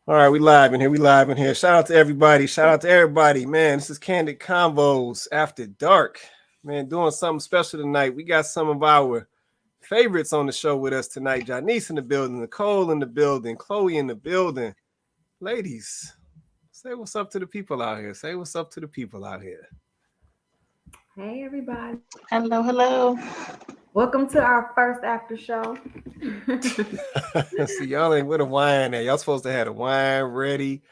All right, we live in here. We live in here. Shout out to everybody. Shout out to everybody. Man, this is Kandid Konvos After Dark. Man, doing something special tonight. We got some of our favorites on the show with us tonight. Janice in the building, Nicole in the building, Chloe in the building. Ladies, say what's up to the people out here. Say what's up to the people out here. Hey everybody. Hello, hello. Welcome to our first after show. See, y'all ain't with a wine there. Y'all supposed to have a wine ready.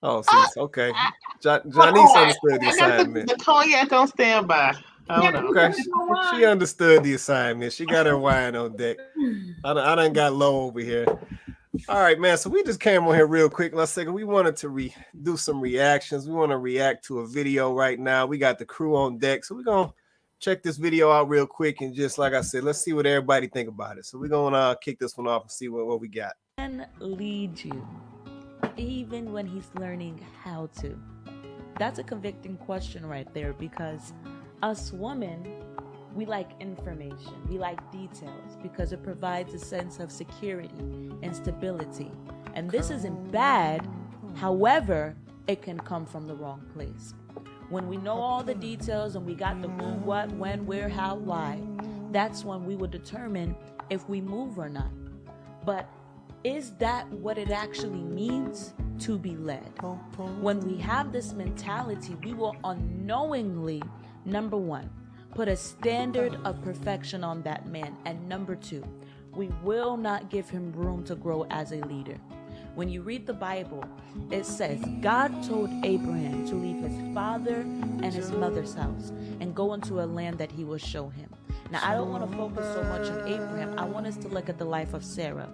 Oh, see, okay. Janice understood the I got assignment. the cognac on standby. Hold on. Okay, she understood the assignment. She got her wine on deck. I done got low over here. All right, man. So we just came on here real quick. Let's say we wanted to do some reactions. We want to react to a video right now. We got the crew on deck, so we're gonna check this video out real quick and just like I said, let's see what everybody think about it. So we're gonna kick this one off and see what we got. Can lead you, even when he's learning how to. That's a convicting question right there, because us women, we like information, we like details, because it provides a sense of security and stability. And this isn't bad, however, it can come from the wrong place. When we know all the details and we got the who, what, when, where, how, why, that's when we will determine if we move or not. But is that what it actually means to be led? When we have this mentality, we will unknowingly, number one, put a standard of perfection on that man. And number two, we will not give him room to grow as a leader. When you read the Bible, it says God told Abraham to leave his father and his mother's house and go into a land that he will show him. Now, I don't want to focus so much on Abraham. I want us to look at the life of Sarah.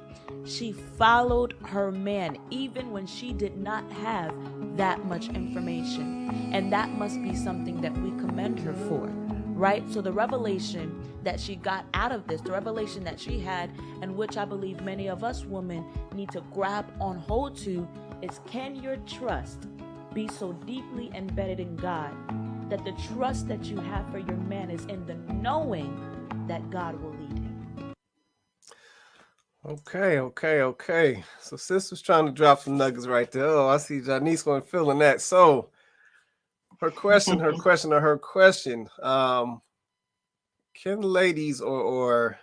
She followed her man even when she did not have that much information. And that must be something that we commend her for, right? So the revelation that she got out of this, the revelation that she had, and which I believe many of us women need to grab on hold to, is can your trust be so deeply embedded in God that the trust that you have for your man is in the knowing that God will lead him? Okay. So sis was trying to drop some nuggets right there. Oh, I see Janice going feeling that. So her question. Can ladies or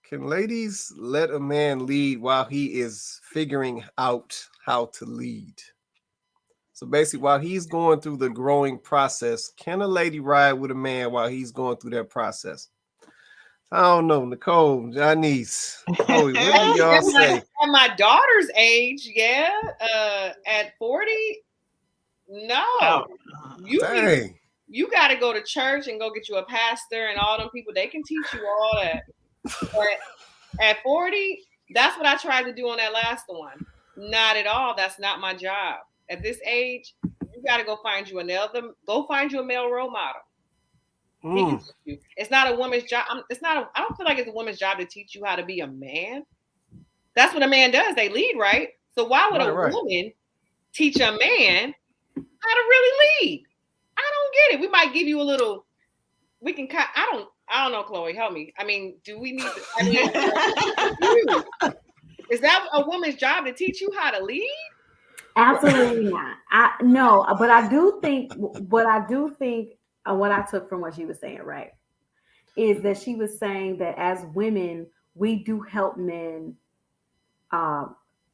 can ladies let a man lead while he is figuring out how to lead? So basically, while he's going through the growing process, can a lady ride with a man while he's going through that process? I don't know, Nicole, Janice, Chloe, what do y'all say? At my daughter's age, yeah. At 40, no. You got to go to church and go get you a pastor and all them people. They can teach you all that. But at 40, that's what I tried to do on that last one. Not at all. That's not my job. At this age, you got to go find you a male role model. It's not a woman's job. I don't feel like it's a woman's job to teach you how to be a man. That's what a man does. They lead, right? So why would a woman teach a man how to really lead? I don't get it. We might give you a little. We can. I don't know, Chloe. Help me. I mean, do we need to? Is that a woman's job to teach you how to lead? Absolutely not. No, but I do think what I took from what she was saying, right, is that she was saying that as women, we do help men.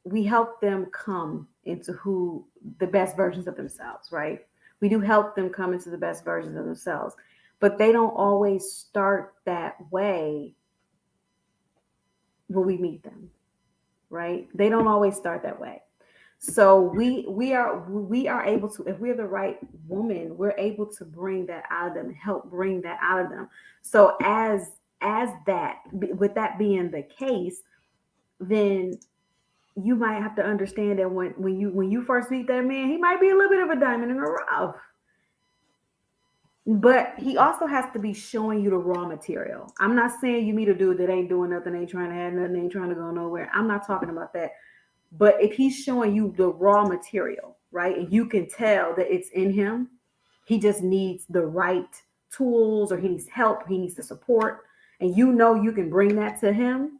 We help them come into who the best versions of themselves, right? We do help them come into the best versions of themselves, but they don't always start that way when we meet them, right? They don't always start that way. So we are able to, if we're the right woman, we're able to bring that out of them, help bring that out of them. So as that, with that being the case, then you might have to understand that when you first meet that man, he might be a little bit of a diamond in the rough. But he also has to be showing you the raw material. I'm not saying you meet a dude that ain't doing nothing, ain't trying to have nothing, ain't trying to go nowhere. I'm not talking about that. But if he's showing you the raw material, right, and you can tell that it's in him, he just needs the right tools, or he needs help, he needs the support, and you know you can bring that to him.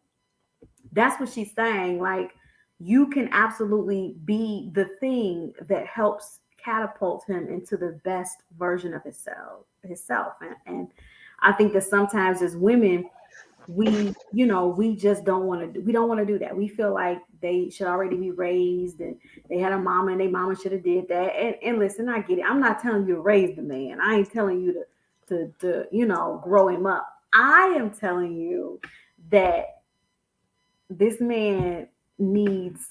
That's what she's saying. Like, you can absolutely be the thing that helps catapult him into the best version of himself. And I think that sometimes as women, we just don't want to we don't want to do that. We feel like they should already be raised and they had a mama and their mama should have did that. And listen, I get it. I'm not telling you to raise the man. I ain't telling you to grow him up. I am telling you that this man needs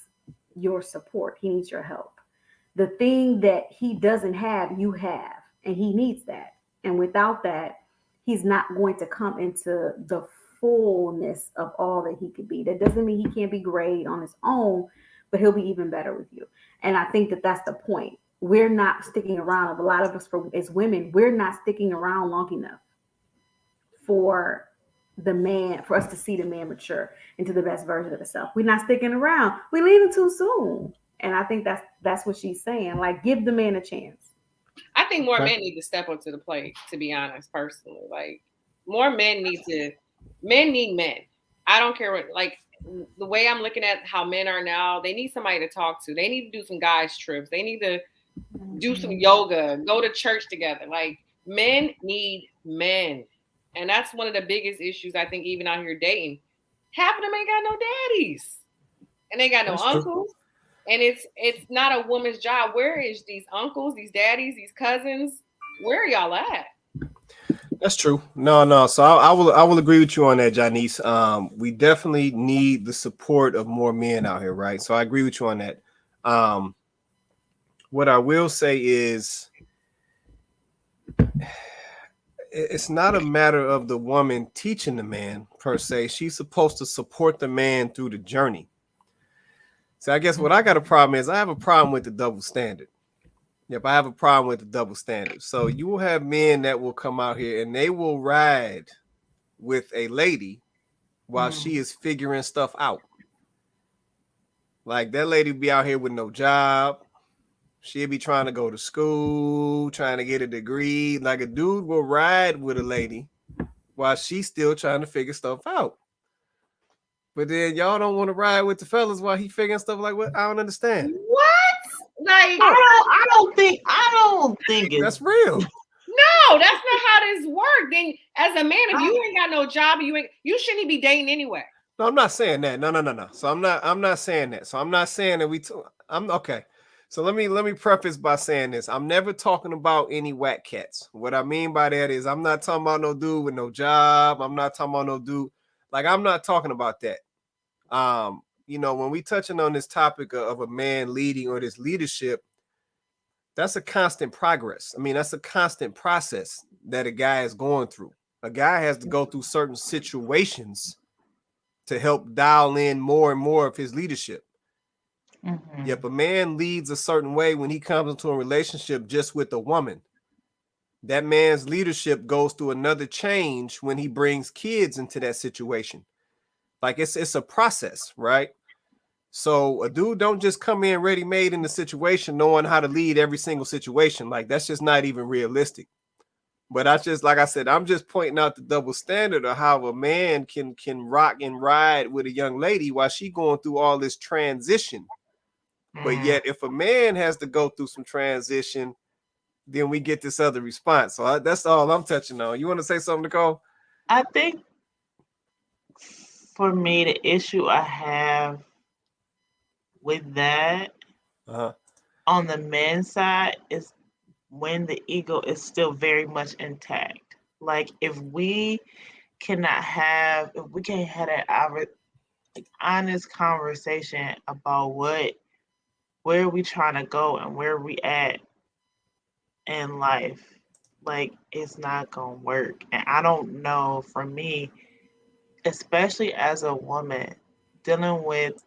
your support. He needs your help. The thing that he doesn't have, you have, and he needs that. And without that, he's not going to come into the fullness of all that he could be. That doesn't mean he can't be great on his own, but he'll be even better with you. And I think that that's the point. We're not sticking around. A lot of us, as women, we're not sticking around long enough for for us to see the man mature into the best version of himself. We're not sticking around. We're leaving too soon. And I think that's what she's saying. Like, give the man a chance. I think more men need to step up to the plate, to be honest, personally. Like, more men need men. I don't care what, like, the way I'm looking at how men are now, they need somebody to talk to. They need to do some guys trips. They need to do some yoga, go to church together. Like, men need men. And that's one of the biggest issues, I think, even out here dating. Half of them ain't got no daddies. And they got no uncles. And it's not a woman's job. Where is these uncles, these daddies, these cousins? Where are y'all at? That's true. No. So I will agree with you on that, Janice. We definitely need the support of more men out here, right? So I agree with you on that. What I will say is, it's not a matter of the woman teaching the man per se. She's supposed to support the man through the journey. So I guess what I got a problem is I have a problem with the double standard. Yep, I have a problem with the double standard. So you will have men that will come out here and they will ride with a lady while she is figuring stuff out. Like, that lady be out here with no job. She'll be trying to go to school, trying to get a degree. Like, a dude will ride with a lady while she's still trying to figure stuff out. But then y'all don't want to ride with the fellas while he figuring stuff like what? I don't understand. What? Like, I don't think it's that's real. No, that's not how this works. Then, as a man, if you ain't got no job, you shouldn't be dating anyway. No, I'm not saying that. No. So I'm not saying that. So I'm not saying that I'm okay. So let me preface by saying this. I'm never talking about any whack cats. What I mean by that is I'm not talking about no dude with no job. I'm not talking about no dude. Like, I'm not talking about that. When we touching on this topic of a man leading or this leadership, that's a constant progress. I mean, that's a constant process that a guy is going through. A guy has to go through certain situations to help dial in more and more of his leadership. Mm-hmm. Yep, a man leads a certain way when he comes into a relationship just with a woman. That man's leadership goes through another change when he brings kids into that situation. Like, it's a process, right? So a dude don't just come in ready-made in the situation knowing how to lead every single situation. Like, that's just not even realistic. But like I said, I'm just pointing out the double standard of how a man can rock and ride with a young lady while she going through all this transition. But yet, if a man has to go through some transition, then we get this other response. So that's all I'm touching on. You want to say something, Nicole? I think for me, the issue I have with that on the men's side is when the ego is still very much intact. Like, if we can't have an honest conversation about where are we trying to go and where we at in life, like, it's not gonna work. And I don't know, for me, especially as a woman dealing with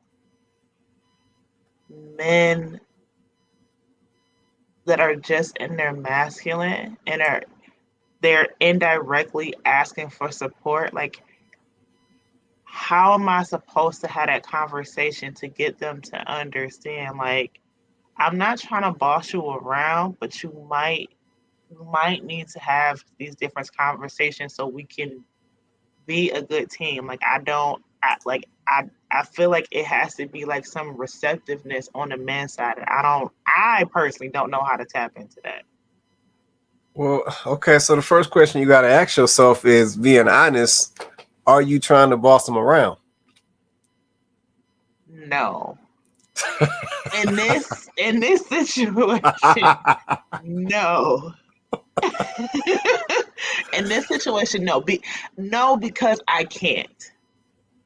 men that are just in their masculine and they're indirectly asking for support. Like, how am I supposed to have that conversation to get them to understand, like, I'm not trying to boss you around, but you might need to have these different conversations so we can be a good team. Like, I I feel like it has to be like some receptiveness on the man's side. And I personally don't know how to tap into that. Well, okay, so the first question you got to ask yourself is, being honest, are you trying to boss him around? No. in this situation, no. In this situation, no. No, because I can't.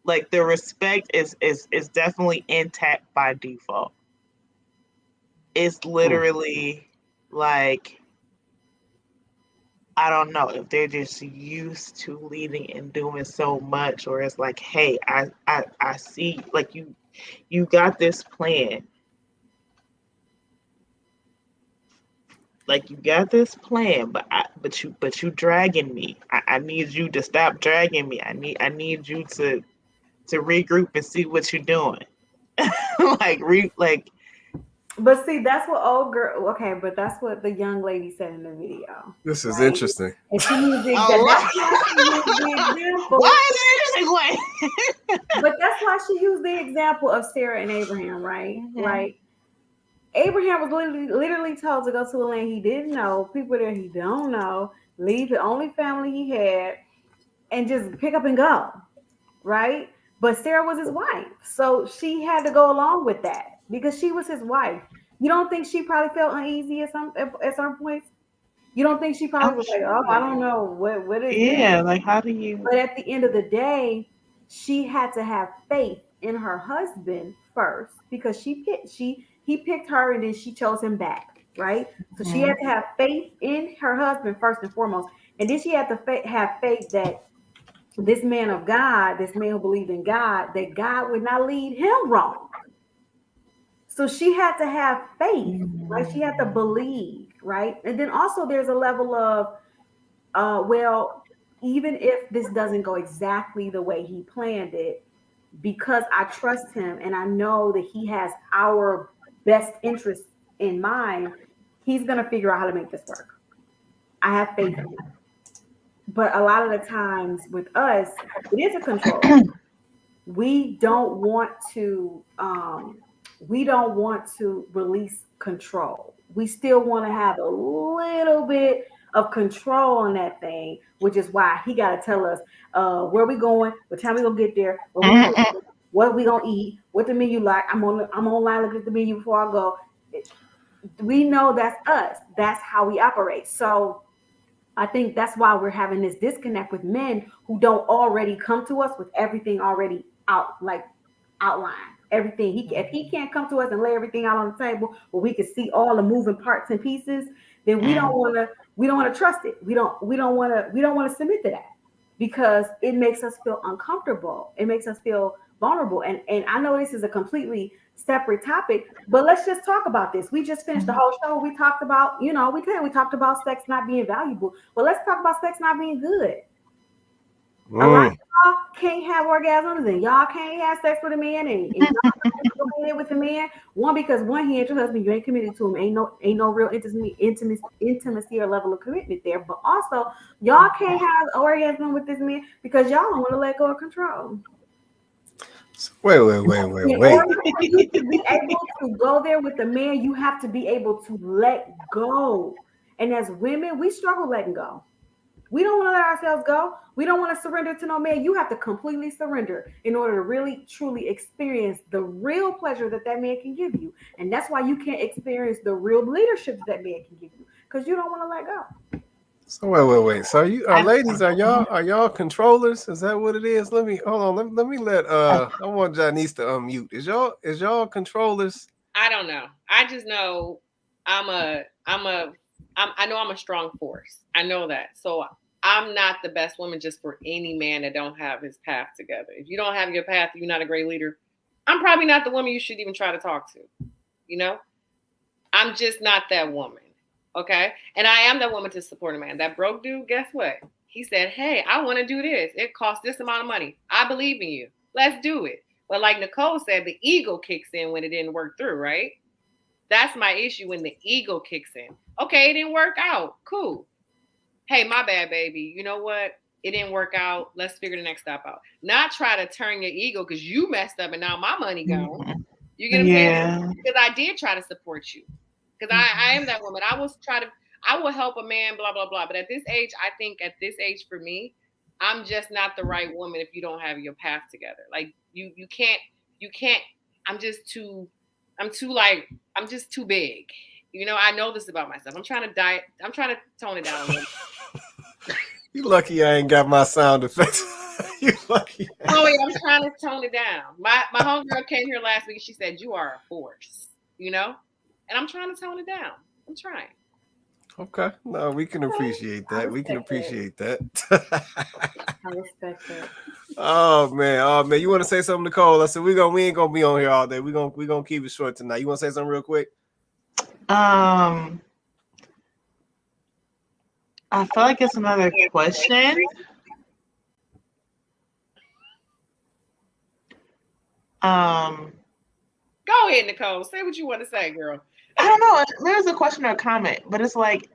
Like, the respect is definitely intact by default. It's literally like, I don't know if they're just used to leading and doing so much, or it's like, hey, I see, like, you got this plan. Like, you got this plan, but you dragging me. I need you to stop dragging me. I need you to regroup and see what you're doing. like. But see, that's what old girl. Okay, but that's what the young lady said in the video. This is interesting. And she used the example. Why is it interesting? But that's why she used the example of Sarah and Abraham, right? Mm-hmm. Like, Abraham was literally told to go to a land he didn't know, people there he don't know, leave the only family he had, and just pick up and go, right? But Sarah was his wife, so she had to go along with that because she was his wife. You don't think she probably felt uneasy at some points? You don't think she probably was like, oh, I don't know what is this? Like, how do you? But at the end of the day, she had to have faith in her husband first because he picked her and then she chose him back, right? So she had to have faith in her husband first and foremost, and then she had to have faith that this man of God, this man who believed in God, that God would not lead him wrong. So she had to have faith, right? She had to believe, right? And then also there's a level of, well, even if this doesn't go exactly the way he planned it, because I trust him and I know that he has our best interest in mind, he's going to figure out how to make this work. I have faith in him. But a lot of the times with us, it is a control. We don't want to release control. We still want to have a little bit of control on that thing, which is why he got to tell us where we going, what time we gonna get there, what we gonna eat, what the menu like. I'm online looking at the menu before I go. We know that's us. That's how we operate. So I think that's why we're having this disconnect with men who don't already come to us with everything already outlined. Everything if he can't come to us and lay everything out on the table where we can see all the moving parts and pieces, then we don't want to trust it. We don't want to submit to that because it makes us feel uncomfortable. It makes us feel vulnerable. And I know this is a completely separate topic, but let's just talk about this. We just finished the whole show. We talked about, we talked about sex not being valuable, but let's talk about sex not being good. A lot of y'all can't have orgasms and y'all can't have sex with a man and y'all can't go with a man. Because he ain't your husband, you ain't committed to him. Ain't no real intimacy or level of commitment there. But also, y'all can't have an orgasm with this man because y'all don't want to let go of control. Wait. In order for you to be able to go there with the man, you have to be able to let go. And as women, we struggle letting go. We don't want to let ourselves go. We don't want to surrender to no man. You have to completely surrender in order to really, truly experience the real pleasure that man can give you. And that's why you can't experience the real leadership that man can give you because you don't want to let go. So wait. So you ladies, are y'all controllers? Is that what it is? Let me hold on. Let me I want Janice to unmute. Is y'all controllers? I don't know. I just know I know I'm a strong force. I know that. So I'm not the best woman just for any man that don't have his path together. If you don't have your path, you're not a great leader. I'm probably not the woman you should even try to talk to. I'm just not that woman. Okay. And I am that woman to support a man. That broke dude, guess what? He said, hey, I want to do this. It costs this amount of money. I believe in you. Let's do it. But like Nicole said, the ego kicks in when it didn't work through, right? That's my issue, when the ego kicks in. Okay, it didn't work out. Cool. Hey, my bad, baby. You know what? It didn't work out. Let's figure the next step out. Not try to turn your ego because you messed up and now my money gone. You get what I'm saying? Because I did try to support you. Because I am that woman. I will help a man, blah, blah, blah. But at this age, I think at this age for me, I'm just not the right woman if you don't have your path together. Like you can't, I'm just too big. You know, I know this about myself. I'm trying to tone it down a little. You lucky I ain't got my sound effects. You lucky. Chloe, I'm trying to tone it down. My homegirl came here last week and she said, you are a force, you know? And I'm trying to tone it down. I'm trying. Okay. No, we can appreciate that. We can appreciate that. I respect that. Oh man. You want to say something, Nicole? I said we ain't gonna be on here all day. We gonna keep it short tonight. You want to say something real quick? I feel like it's another question. Go ahead, Nicole. Say what you want to say, girl. I don't know. There's a question or a comment, but it's like,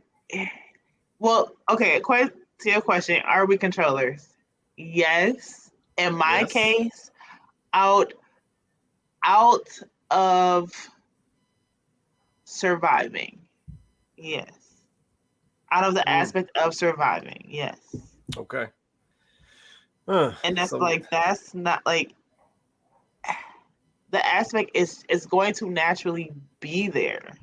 well, okay. To your question, are we controllers? Yes. In my case, out of surviving. Yes. Out of the aspect of surviving. Yes. Okay. And that's that's not like the aspect is going to naturally be there.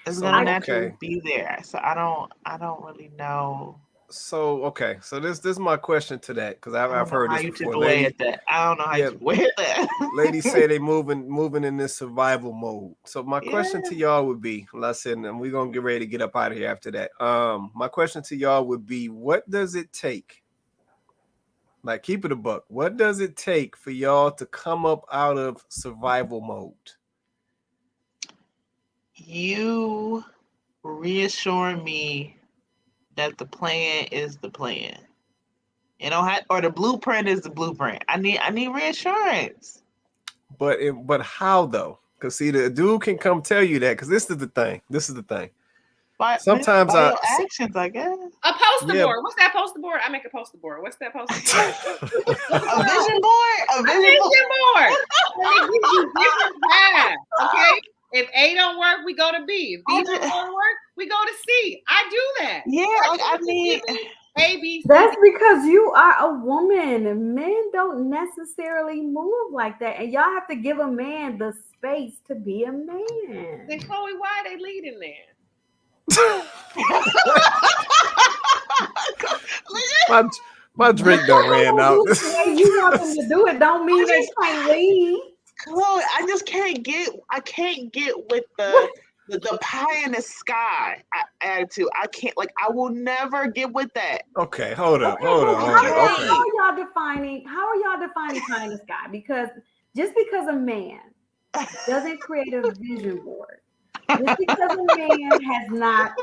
It's gonna naturally be there. So I don't really know. So so this is my question to that, because I've heard this before. I don't know how you wear that. Ladies say they moving in this survival mode. So my question to y'all would be, listen, and we're gonna get ready to get up out of here after that. My question to y'all would be, what does it take? Like, keep it a buck. What does it take for y'all to come up out of survival mode? You reassuring me that the plan is the plan. You know, or the blueprint is the blueprint. I need reassurance. But how though? Because see, the dude can come tell you that. Because this is the thing. Sometimes by your actions, I guess. A poster board. What's that poster board? I make a poster board. What's that poster board? A vision board. A vision board. It gives you different paths. Okay. If A don't work, we go to B. If B don't work, we go to C. I do that. Yeah, like I need A, B, C. That's because you are a woman. Men don't necessarily move like that. And y'all have to give a man the space to be a man. Then Chloe, why are they leading there? my drink done ran out. You want them to do it, don't mean they can't leave. Chloe, I can't get with the pie in the sky attitude. I can't, I will never get with that. Okay, hold up. How are y'all defining pie in the sky? Because just because a man doesn't create a vision board, just because a man has not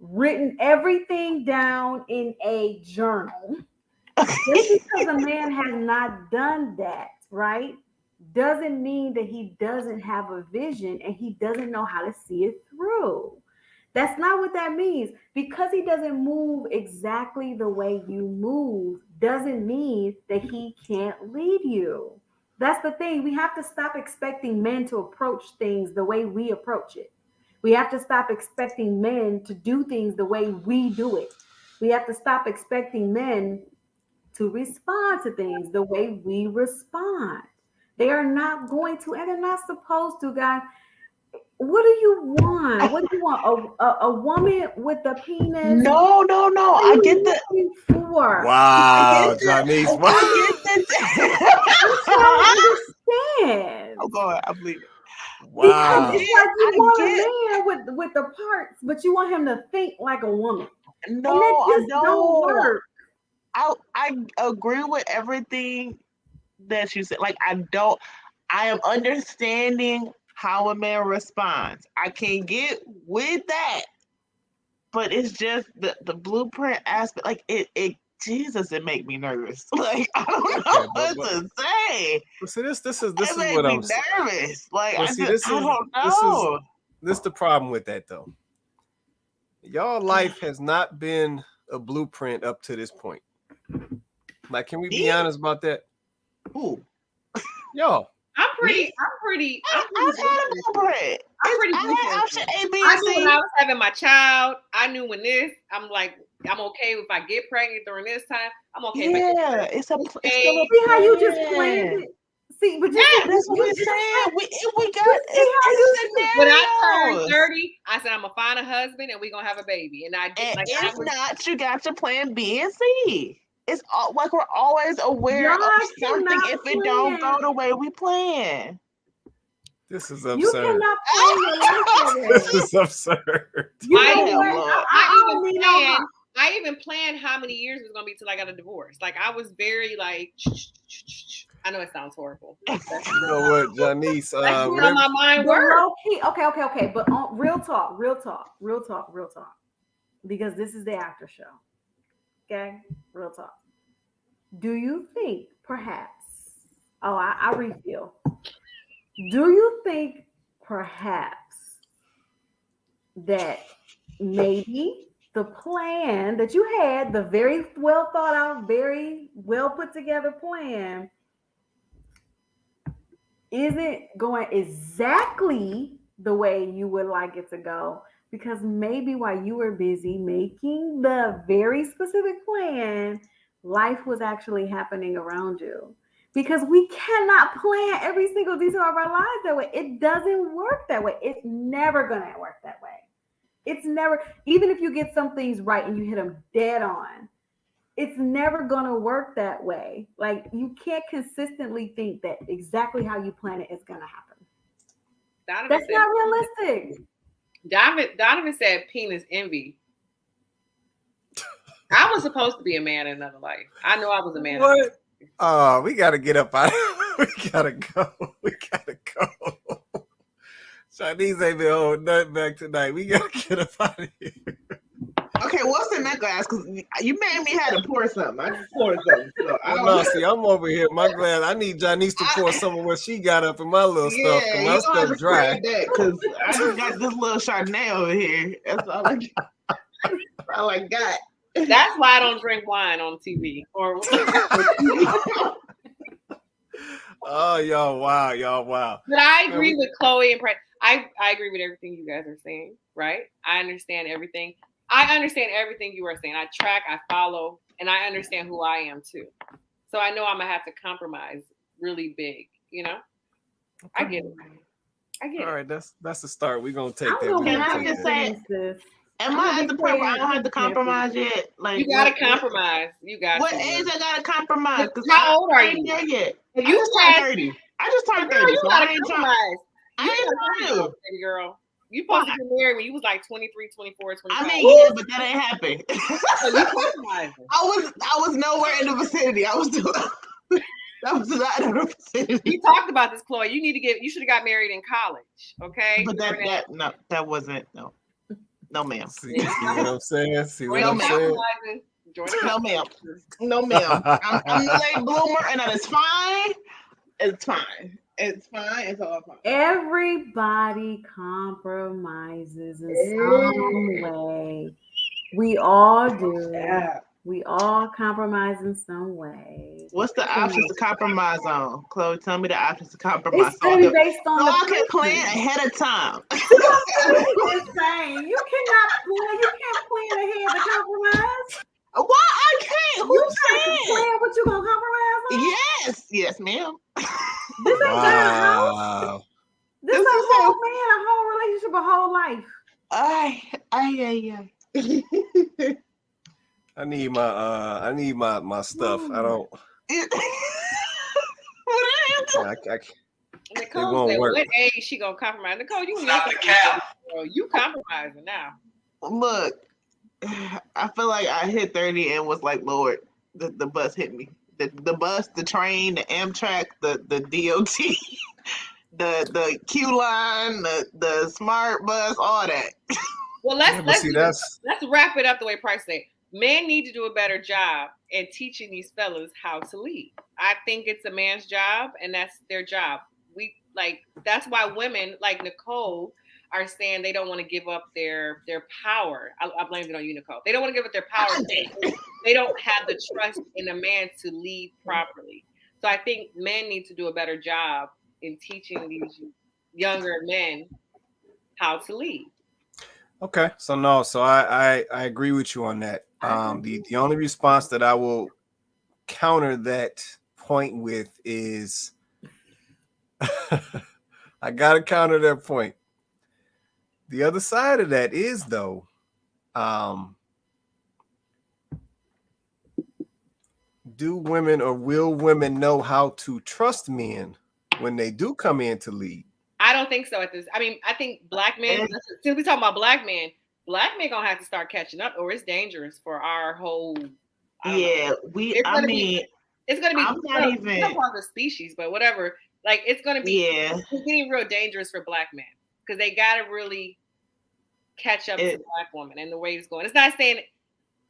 written everything down in a journal, just because a man has not done that, right, doesn't mean that he doesn't have a vision and he doesn't know how to see it through. That's not what that means. Because he doesn't move exactly the way you move doesn't mean that he can't lead you. That's the thing. We have to stop expecting men to approach things the way we approach it. We have to stop expecting men to do things the way we do it. We have to stop expecting men to respond to things the way we respond. They are not going to, and they're not supposed to, guys. What do you want? What do you want? A woman with a penis? No. I get the. Wow, Janice. I get I understand. Oh God, I believe it. Wow. It's like you want a man with the parts, but you want him to think like a woman. No, I don't work. I agree with everything that you said. I am understanding how a man responds. I can get with that, but it's just the blueprint aspect. It make me nervous. I don't know what to say. See, this is what I'm nervous. I don't know. This is the problem with that though. Y'all life has not been a blueprint up to this point? Like, can we be honest about that? Who? Yo. I'm pretty blueprint. I knew when I was having my child. I knew when I'm okay if I get pregnant during this time. I'm okay. Yeah, it's still a see how you just planned it. See, but that's what we're saying. We got when I turned 30, I said I'm gonna find a husband and we're gonna have a baby. And I did. If not, you got your plan B and C. It's like we're always aware of something if it don't go the way we plan. This is absurd. You cannot plan your life. This is absurd. I even planned how many years it was gonna be till I got a divorce. Like I was very like. I know it sounds horrible. You know what, Janice? That's where my mind works. Okay. But real talk. Because this is the after show. Okay, real talk. Do you think perhaps? Oh, I refill. Do you think perhaps that maybe the plan that you had, the very well thought out, very well put together plan, isn't going exactly the way you would like it to go? Because maybe while you were busy making the very specific plan, life was actually happening around you. Because we cannot plan every single detail of our lives that way. It doesn't work that way. It's never going to work that way. It's never, even if you get some things right and you hit them dead on, it's never going to work that way. Like, you can't consistently think that exactly how you plan it is going to happen. That's not realistic. Donovan said penis envy. I was supposed to be a man in another life. I know I was a man. What? Oh, we got to get up out of here. We got to go. Chinese ain't been holding nothing back tonight. We got to get up out of here. Okay, what's in that glass? Because you made me have to pour something. I just poured something. So see, I'm over here. My glass. I need Janice to pour some of what she got up in my little stuff. My stuff dry. Because I just got this little Chardonnay over here. That's all I got. That's all I got. That's why I don't drink wine on TV. Oh, y'all wow. But I agree with Chloe and I agree with everything you guys are saying, right? I understand everything. I understand everything you are saying. I track, I follow, and I understand who I am too. So I know I'm gonna have to compromise really big, you know? I get it. All right, that's the start. We're gonna take that. Can I just say am I at the point where I don't have to compromise yet? Like, you gotta compromise. You got what age I gotta compromise? How old are you? There yet. I just turned 30. I just turned 30. You gotta compromise. I ain't trying to. Girl. You supposed to get married when you was like 23, 24, 25. I mean, yeah, but that ain't happened. So you compromising. I was nowhere in the vicinity. I was doing that was not in the vicinity. We talked about this, Chloe. You should have got married in college, okay? But that wasn't no ma'am. See what I'm saying? No, ma'am. No, ma'am. I'm the late bloomer, and that is fine. It's fine. It's fine. It's all fine. Everybody compromises in some way. We all do. Yeah. We all compromise in some way. What's the options to compromise on? Chloe, tell me the options to compromise it's on. It's based on I can plan ahead of time. You cannot plan. You can't plan ahead to compromise. Why I can't? Who said? Plan what you gonna compromise on? Yes, ma'am. This ain't got a house. This is a whole man, a whole relationship, a whole life. I need my stuff. I don't. Nicole said, "What age she gonna compromise?" Nicole, you not the cap. You compromising now. Look, I feel like I hit 30 and was like, Lord, the bus hit me. The bus, the train, the Amtrak, the DOT, the Q line, the smart bus, all that. Well, let's wrap it up the way Price said. Men need to do a better job in teaching these fellas how to lead. I think it's a man's job, and that's their job. That's why women like Nicole are saying they don't want to give up their power. I blame it on Unico. They don't want to give up their power because they don't have the trust in a man to lead properly. So I think men need to do a better job in teaching these younger men how to lead. Okay, so no, so I agree with you on that. The only response that I will counter that point with is I gotta counter that point. The other side of that is though, do women or will women know how to trust men when they do come in to lead? I don't think so. I think black men. Since we talking about black men gonna have to start catching up, or it's dangerous for our whole. Yeah, it's gonna be. I'm not even part of the species, but whatever. Like it's gonna be. Yeah, it's getting real dangerous for black men because they gotta really catch up to black women and the way it's going. It's not saying.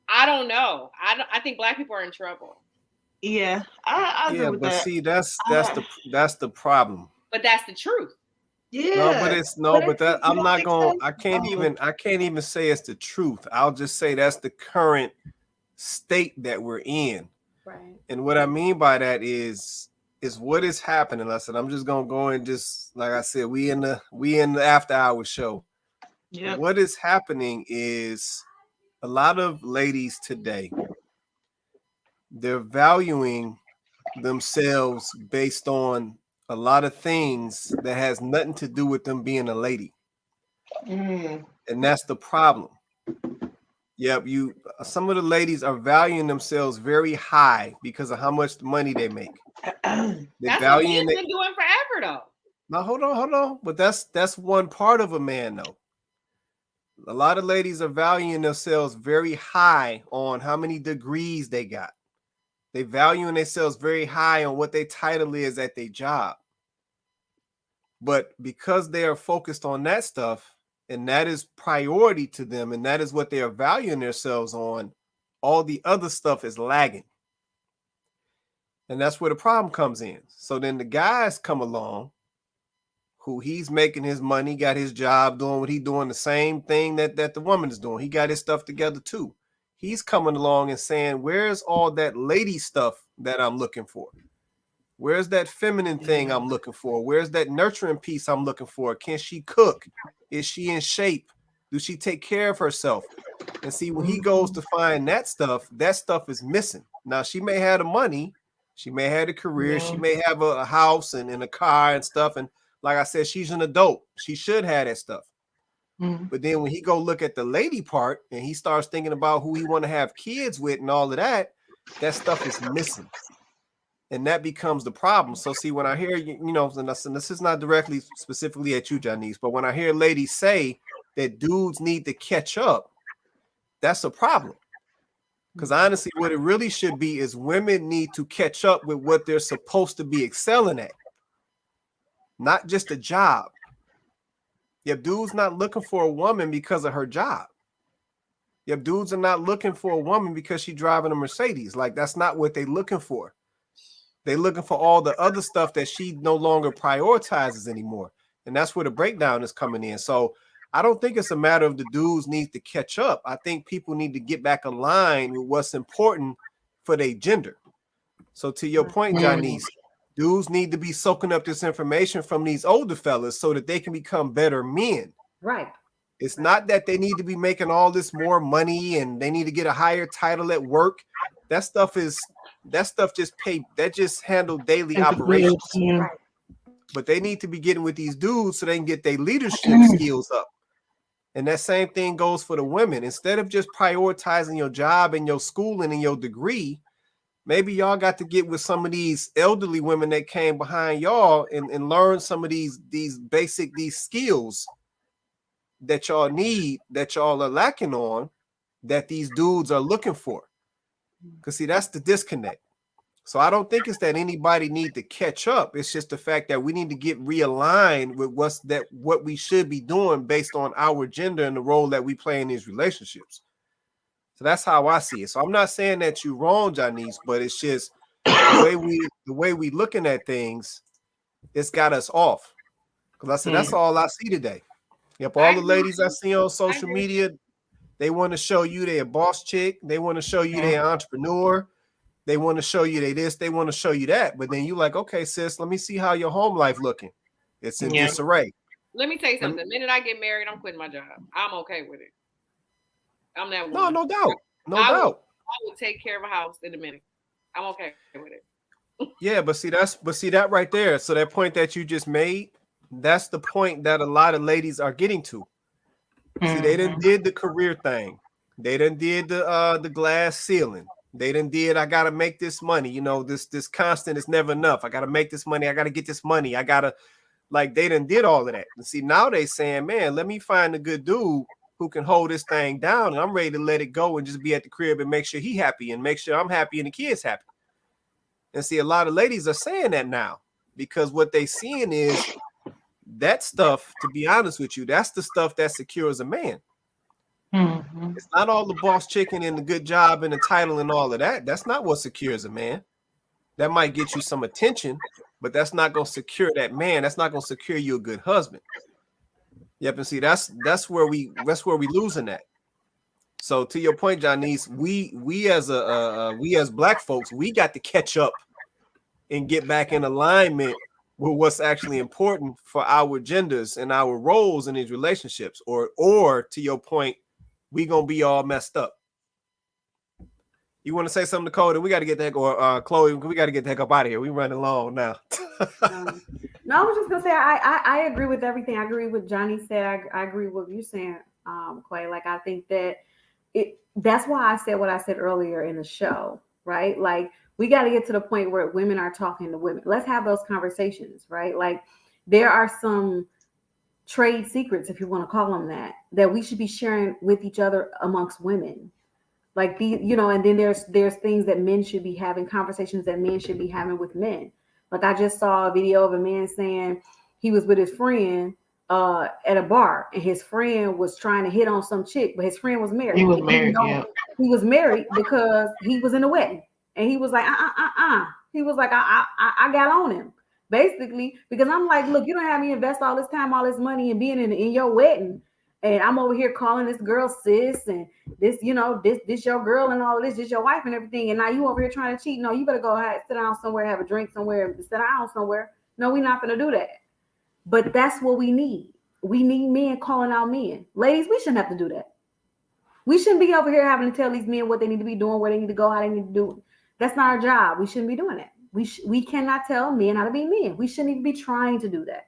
I don't know. I think black people are in trouble. Yeah, I agree with but that. See, that's the problem. But that's the truth. Yeah. I can't even say it's the truth. I'll just say that's the current state that we're in. Right. And what I mean by that is what is happening. I said, I'm just gonna go and just like I said, we in the after hours show. Yep. What is happening is a lot of ladies today, they're valuing themselves based on a lot of things that has nothing to do with them being a lady. And that's the problem. Yep, some of the ladies are valuing themselves very high because of how much money they make. That's what men been doing forever though. Now hold on. But that's one part of a man though. A lot of ladies are valuing themselves very high on how many degrees they got. They valuing themselves very high on what their title is at their job. But because they are focused on that stuff, and that is priority to them, and that is what they are valuing themselves on, all the other stuff is lagging. And that's where the problem comes in. So then the guys come along who he's making his money, got his job, doing what he's doing, the same thing that the woman is doing. He got his stuff together too. He's coming along and saying, where's all that lady stuff that I'm looking for? Where's that feminine thing I'm looking for? Where's that nurturing piece I'm looking for? Can she cook? Is she in shape? Do she take care of herself? And see, when he goes to find that stuff is missing. Now, she may have the money. She may have a career. Yeah. She may have a house and a car and stuff. And like I said, she's an adult. She should have that stuff. But then when he go look at the lady part and he starts thinking about who he want to have kids with and all of that, that stuff is missing. And that becomes the problem. So see, when I hear, and this is not directly specifically at you, Janice, but when I hear ladies say that dudes need to catch up, that's a problem. Because honestly, what it really should be is women need to catch up with what they're supposed to be excelling at. Not just a job. Yep, dudes not looking for a woman because of her job. Yep, dudes are not looking for a woman because she's driving a Mercedes. Like, that's not what they're looking for. They're looking for all the other stuff that she no longer prioritizes anymore. And that's where the breakdown is coming in. So I don't think it's a matter of the dudes need to catch up. I think people need to get back aligned with what's important for their gender. So to your point, Janice, dudes need to be soaking up this information from these older fellas so that they can become better men. Right. It's not that they need to be making all this more money and they need to get a higher title at work. That stuff just handle daily operations. Right. But they need to be getting with these dudes so they can get their leadership skills up. And that same thing goes for the women. Instead of just prioritizing your job and your schooling and your degree, maybe y'all got to get with some of these elderly women that came behind y'all and learn some of these basic skills that y'all need, that y'all are lacking on, that these dudes are looking for. Because see, that's the disconnect. So I don't think it's that anybody need to catch up. It's just the fact that we need to get realigned with what we should be doing based on our gender and the role that we play in these relationships. So that's how I see it. So I'm not saying that you're wrong, Janice, but it's just the way we looking at things, it's got us off. Because I said that's all I see today. Yep, all the ladies I see on social media, they want to show you they're a boss chick. They want to show you they're an entrepreneur. They want to show you they this. They want to show you that. But then you like, okay, sis, let me see how your home life looking. It's in disarray. Let me tell you something. The minute I get married, I'm quitting my job. I'm okay with it. I'm that woman. No doubt. I will take care of a house in a minute. I'm okay with it. Yeah, but see that right there. So that point that you just made, that's the point that a lot of ladies are getting to. See, they done did the career thing. They done did the glass ceiling. They done did, I gotta make this money. You know, this constant is never enough. I gotta make this money. I gotta get this money. I gotta, like, they done did all of that. And see, now they saying, man, let me find a good dude who can hold this thing down, and I'm ready to let it go and just be at the crib and make sure he happy and make sure I'm happy and the kids happy. And see, a lot of ladies are saying that now because what they seeing is that stuff, to be honest with you, that's the stuff that secures a man. It's not all the boss chicken and the good job and the title and all of that. That's not what secures a man. That might get you some attention, but that's not going to secure that man. That's not going to secure you a good husband. Yep, and see, that's where we losing that. So to your point, Janice, we as Black folks, we got to catch up and get back in alignment with what's actually important for our genders and our roles in these relationships. Or to your point, we gonna be all messed up. You want to say something, Dakota? We got to get the heck, or Chloe, we got to get the heck up out of here. We running long now. No, I was just gonna say I agree with everything. I agree with Johnny said. I agree with what you're saying, Clay. Like I think that that's why I said what I said earlier in the show, right? Like we got to get to the point where women are talking to women. Let's have those conversations, right? Like there are some trade secrets, if you want to call them that we should be sharing with each other amongst women. Like and then there's things that men should be having, conversations that men should be having with men. Like I just saw a video of a man saying he was with his friend at a bar, and his friend was trying to hit on some chick, but his friend was married. He was married, yeah. He was married because he was in a wedding, and he was like, He was like, I got on him, basically, because I'm like, look, you don't have me invest all this time, all this money, and being in your wedding. And I'm over here calling this girl sis, and this, this your girl and all this your wife and everything. And now you over here trying to cheat. No, you better go sit down somewhere, have a drink somewhere, sit down somewhere. No, we're not going to do that. But that's what we need. We need men calling out men. Ladies, we shouldn't have to do that. We shouldn't be over here having to tell these men what they need to be doing, where they need to go, how they need to do it. That's not our job. We shouldn't be doing that. We cannot tell men how to be men. We shouldn't even be trying to do that.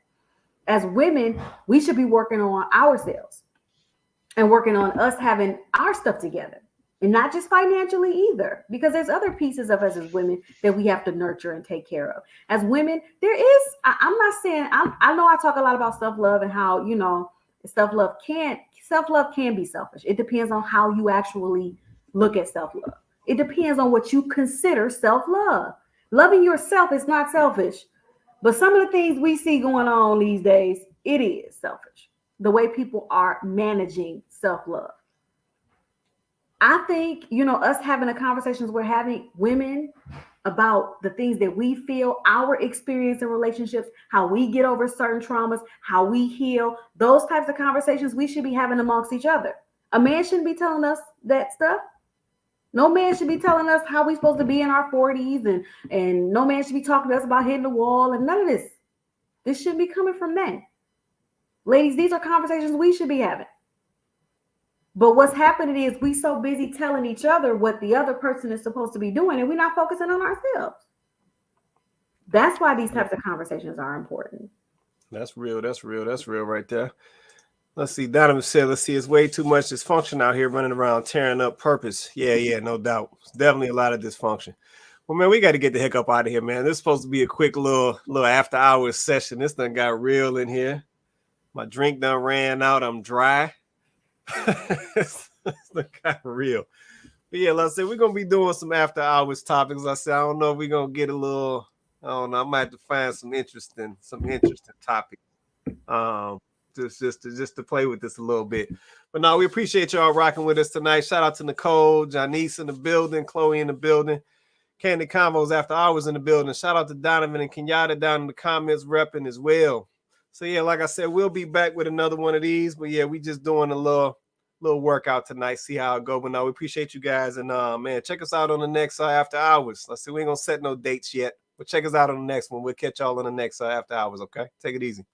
As women, we should be working on ourselves and working on us having our stuff together, and not just financially either, because there's other pieces of us as women that we have to nurture and take care of. As women, there is, I'm not saying, I know I talk a lot about self-love and how, self-love can be selfish. It depends on how you actually look at self-love. It depends on what you consider self-love. Loving yourself is not selfish. But some of the things we see going on these days, it is selfish. The way people are managing self-love. I think, us having the conversations we're having, women, about the things that we feel, our experience in relationships, how we get over certain traumas, how we heal, those types of conversations we should be having amongst each other. A man shouldn't be telling us that stuff. No man should be telling us how we're supposed to be in our 40s, and no man should be talking to us about hitting the wall and none of this. This shouldn't be coming from men. Ladies, these are conversations we should be having. But what's happening is we so busy telling each other what the other person is supposed to be doing, and we're not focusing on ourselves. That's why these types of conversations are important. That's real right there. Let's see. Donovan said, it's way too much dysfunction out here running around tearing up purpose. Yeah, no doubt. It's definitely a lot of dysfunction. Well, man, we got to get the heck up out of here, man. This is supposed to be a quick little after hours session. This done got real in here. My drink done ran out. I'm dry. It's got real. But yeah, like I said, we're going to be doing some after hours topics. I said, I don't know if we're going to get a little, I don't know. I might have to find some interesting topics. Just to play with this a little bit. But no, we appreciate y'all rocking with us tonight. Shout out to Nicole, Janice in the building, Chloe in the building, Kandid Konvos after hours in the building. Shout out to Donovan and Kenyatta down in the comments repping as well. So yeah, like I said, we'll be back with another one of these. But yeah, we just doing a little workout tonight. See how it go. But no, we appreciate you guys. And man, check us out on the next After Hours. Let's see, we ain't gonna set no dates yet, but check us out on the next one. We'll catch y'all on the next After Hours. Okay, take it easy.